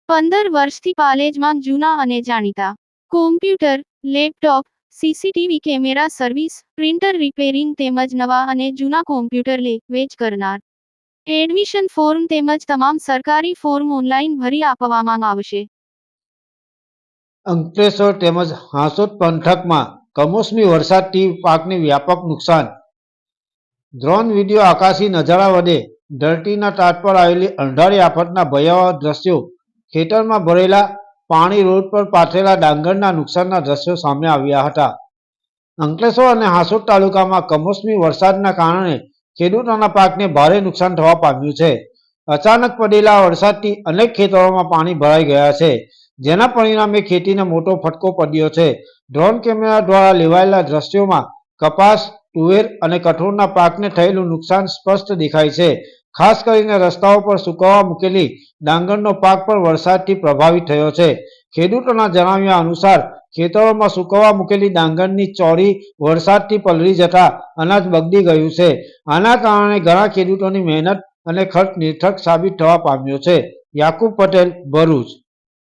15 વર્ષથી પાલેજમાં જૂના અને જાણીતા computer, laptop, CCTV camera service, printer repairing તેમજ નવા અને જૂના કોમ્પ્યુટર લે વેચ કરનાર. એડમિશન ફોર્મ તેમજ તમામ સરકારી ફોર્મ ઓનલાઈન ભરી આપવામાં આવશે. અંકલેશ્વર તેમજ હાંસોદ પંથકમાં કમોસમી વરસાદથી પાકને વ્યાપક નુકસાન. ડ્રોન વિડીયો આકાશી નજારા વડે ધરતીના તાત પર આવેલી અંધારી આફતના ભયાવહ દ્રશ્યો, ખેતરમાં ભરેલા પાણી, રોડ પર પાથરેલા ડાંગરના નુકસાનના દ્રશ્યો સામે આવ્યા હતા. અંકલેશ્વર અને હાંસોદ તાલુકામાં કમોસમી વરસાદના કારણે ખેડૂતોના પાકને ભારે નુકસાન થવા પામ્યું છે. અચાનક પડેલા વરસાદથી અનેક ખેતરોમાં પાણી ભરાઈ ગયા છે, જેના પરિણામે ખેતીને મોટો ફટકો પડ્યો છે. ડ્રોન કેમેરા દ્વારા લેવાયેલા દ્રશ્યોમાં કપાસ, તુવેર અને કઠોળના પાકને થયેલું નુકસાન સ્પષ્ટ દેખાય છે. ખાસ કરીને રસ્તાઓ પર સુકવવા મૂકેલી ડાંગરનો પાક પણ વરસાદથી પ્રભાવિત થયો છે. ખેડૂતોના જણાવ્યા અનુસાર ખેતરોમાં સુકવવા મૂકેલી ડાંગરની ચોરી વરસાદથી પલળી જતા અનાજ બગડી ગયું છે. આના કારણે ઘણા ખેડૂતોની મહેનત અને ખર્ચ નિરર્થક સાબિત થવા પામ્યો છે. યાકુબ પટેલ, ભરૂચ.